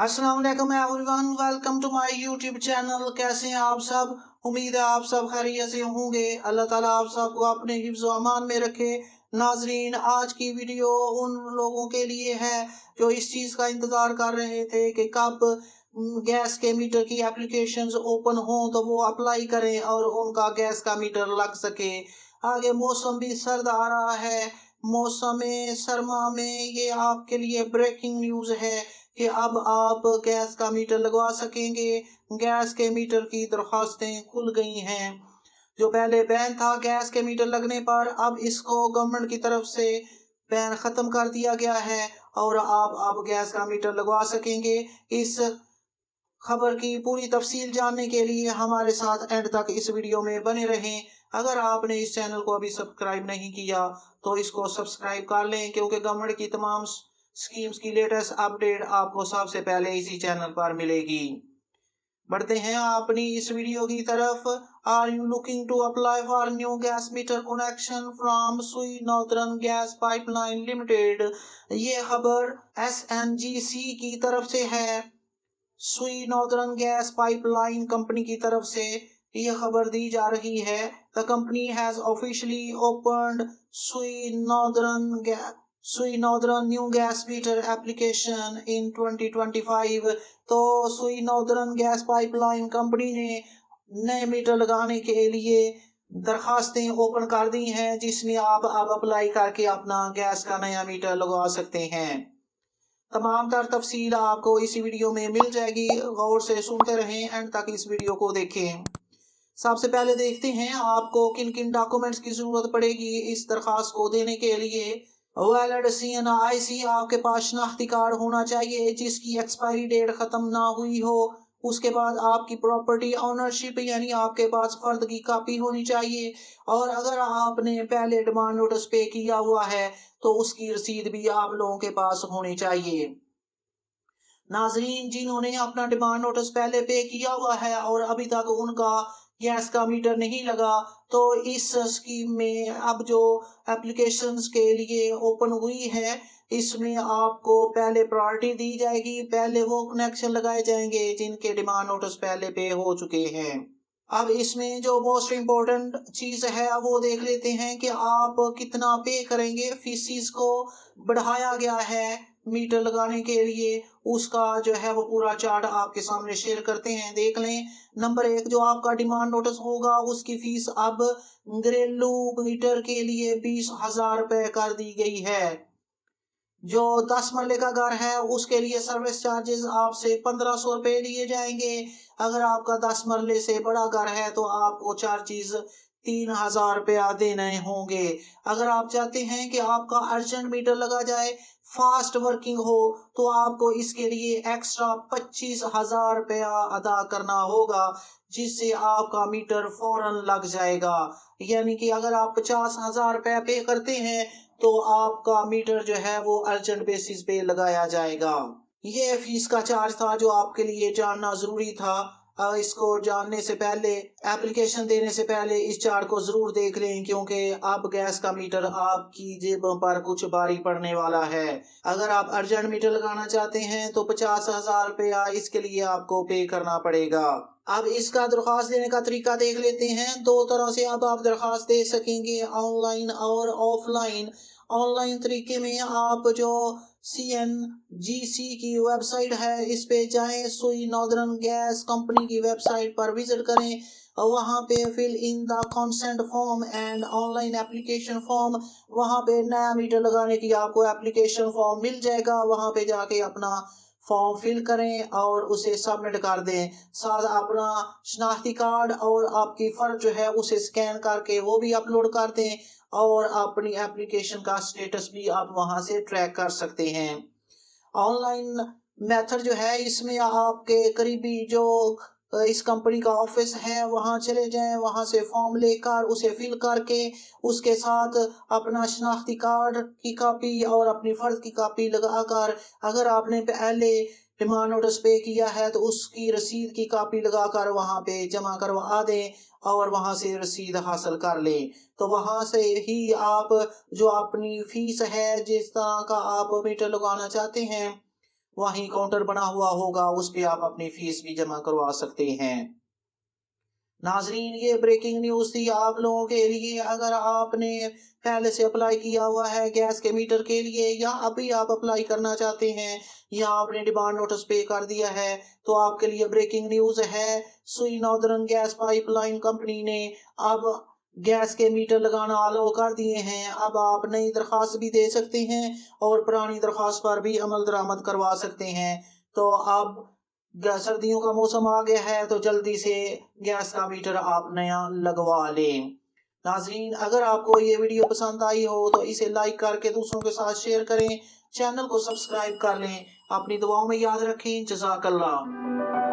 अस्सलाम वालेकुम everyone, welcome to my YouTube channel. कैसे हैं आप सब? उम्मीद है आप सब खैरियत से होंगे। अल्लाह ताला आप सबको अपने हिफ्ज़ व अमान में रखे। नाजरीन, आज की वीडियो उन लोगों के लिए है जो इस चीज़ का इंतज़ार कर रहे थे कि कब गैस के मीटर की एप्लीकेशंस ओपन हों तो वो अप्लाई करें और उनका गैस का मीटर लग सके। आगे मौसम भी सर्द आ रहा है। मौसम सरमा में ये आपके लिए ब्रेकिंग न्यूज़ है कि अब आप गैस का मीटर लगवा सकेंगे। गैस के मीटर की दरख्वास्तें खुल गई हैं। जो पहले बैन था गैस के मीटर लगने पर, अब इसको गवर्नमेंट की तरफ से बैन ख़त्म कर दिया गया है और आप अब गैस का मीटर लगवा सकेंगे। इस खबर की पूरी तफसील जानने के लिए हमारे साथ एंड तक इस वीडियो में बने रहें। अगर आपने इस चैनल को अभी सब्सक्राइब नहीं किया तो इसको सब्सक्राइब कर लें, क्योंकि गवर्नमेंट की तमाम स्कीम्स की लेटेस्ट अपडेट आपको सबसे पहले इसी चैनल पर मिलेगी। बढ़ते हैं अपनी इस वीडियो की तरफ। Are you looking to apply for new gas meter connection from Sui Northern Gas Pipeline Limited? ये खबर SNGC की तरफ से है। सुई नॉर्दर्न गैस पाइपलाइन कंपनी की तरफ से यह खबर दी जा रही है। The company has officially opened Sui northern new gas meter application in 2025। तो सुई नॉर्दर्न गैस पाइपलाइन कंपनी ने नए मीटर लगाने के लिए दरखास्तें ओपन कर दी हैं, जिसमें आप अब अप्लाई करके अपना गैस का नया मीटर लगवा सकते हैं। तमाम तर तफसील आपको इसी वीडियो में मिल जाएगी। गौर से सुनते रहें, एंड तक इस वीडियो को देखें। सबसे पहले देखते हैं आपको किन किन डॉक्यूमेंट्स की जरूरत पड़ेगी इस दरखास्त को देने के लिए। वैलिड CNIC आपके पास शनाख्ती कार्ड होना चाहिए जिसकी एक्सपायरी डेट खत्म ना हुई हो। उसके बाद आपकी प्रॉपर्टी ऑनरशिप यानी आपके पास फर्द की कापी होनी चाहिए। और अगर आपने पहले डिमांड नोटिस पे किया हुआ है तो उसकी रसीद भी आप लोगों के पास होनी चाहिए। नाजरीन, जिन्होंने अपना डिमांड नोटिस पहले पे किया हुआ है और अभी तक उनका गैस का मीटर नहीं लगा, तो इस स्कीम में अब जो एप्लीकेशंस के लिए ओपन हुई है इसमें आपको पहले प्रायोरिटी दी जाएगी। पहले वो कनेक्शन लगाए जाएंगे जिनके डिमांड नोटिस पहले पे हो चुके हैं। अब इसमें जो मोस्ट इम्पोर्टेंट चीज है वो देख लेते हैं कि आप कितना पे करेंगे। फीसिस को बढ़ाया गया है मीटर लगाने के लिए, उसका जो है वो पूरा चार्ट आपके सामने शेयर करते हैं, देख लें। नंबर 1, जो आपका डिमांड नोटिस होगा उसकी फीस अब घरेलू मीटर के लिए 20,000 रुपए कर दी गई है। जो 10 मरले का घर है उसके लिए सर्विस चार्जेस आपसे 1500 रुपए लिए जाएंगे। अगर आपका 10 मरले से बड़ा घर है तो आपको चार्जेस 3,000 रुपया देने होंगे। अगर आप चाहते हैं कि आपका अर्जेंट मीटर लगा जाए, फास्ट वर्किंग हो, तो आपको इसके लिए एक्स्ट्रा 25,000 रुपया अदा करना होगा, जिससे आपका मीटर फौरन लग जाएगा। यानी कि अगर आप 50,000 रुपया पे करते हैं तो आपका मीटर जो है वो अर्जेंट बेसिस पे लगाया जाएगा। ये फीस का चार्ज था जो आपके लिए जानना जरूरी था। इसको जानने से पहले, एप्लीकेशन देने से पहले इस चार्ट को जरूर देख लें, क्योंकि अब गैस का मीटर आपकी जेबों पर कुछ भारी पड़ने वाला है। अगर आप अर्जेंट मीटर लगाना चाहते हैं तो 50,000 रुपया इसके लिए आपको पे करना पड़ेगा। अब इसका दरख्वास्त देने का तरीका देख लेते हैं। 2 तरह से अब आप दरख्वास्त दे सकेंगे, ऑनलाइन और ऑफलाइन। ऑनलाइन तरीके में आप जो CNGC की वेबसाइट है इस पे जाएं, सुई नॉर्दर्न गैस कंपनी की वेबसाइट पर विजिट करें और वहां पे fill in the consent form and online application form, वहां पे नया मीटर लगाने की आपको एप्लीकेशन फॉर्म मिल जाएगा। वहां पे जाके अपना फॉर्म फिल करें और उसे सबमिट कर दें। साथ अपना शनाख्ती कार्ड और आपकी फर्ज जो है उसे स्कैन करके वो भी अपलोड कर दें और अपनी एप्लीकेशन का स्टेटस भी आप वहां से ट्रैक कर सकते हैं। ऑनलाइन मेथड जो है इसमें आपके करीबी जो इस कंपनी का ऑफिस है वहां चले जाएं, वहां से फॉर्म लेकर उसे फिल करके उसके साथ अपना शनाख्ती कार्ड की कॉपी और अपनी फर्ज की कॉपी लगाकर, अगर आपने पहले डिमांड नोटिस पे किया है तो उसकी रसीद की कॉपी लगाकर वहां पे जमा करवा दें और वहां से रसीद हासिल कर लें। तो वहां से ही आप जो अपनी फीस है, जिस तरह का आप मीटर लगाना चाहते हैं, वहीं काउंटर बना हुआ होगा, उस पे आप अपनी फीस भी जमा करवा सकते हैं। नाजरीन, ये ब्रेकिंग न्यूज थी आप लोगों के लिए। अगर आपने पहले से अप्लाई किया हुआ है गैस के मीटर के लिए, या अभी आप अप्लाई करना चाहते हैं, या आपने डिमांड नोटिस पे कर दिया है, तो आपके लिए ब्रेकिंग न्यूज है। सुई नॉर्दर्न गैस पाइपलाइन कंपनी ने अब गैस के मीटर लगाना अलाउ कर दिए हैं। अब आप नई दरखास्त भी दे सकते हैं और पुरानी दरखास्त पर भी अमल दरामद करवा सकते हैं। तो अब सर्दियों का मौसम आ गया है, तो जल्दी से गैस का मीटर आप नया लगवा लें। नाजरीन, अगर आपको ये वीडियो पसंद आई हो तो इसे लाइक करके दूसरों के साथ शेयर करें, चैनल को सब्सक्राइब कर लें। अपनी दुआओं में याद रखें। जज़ाकल्लाह।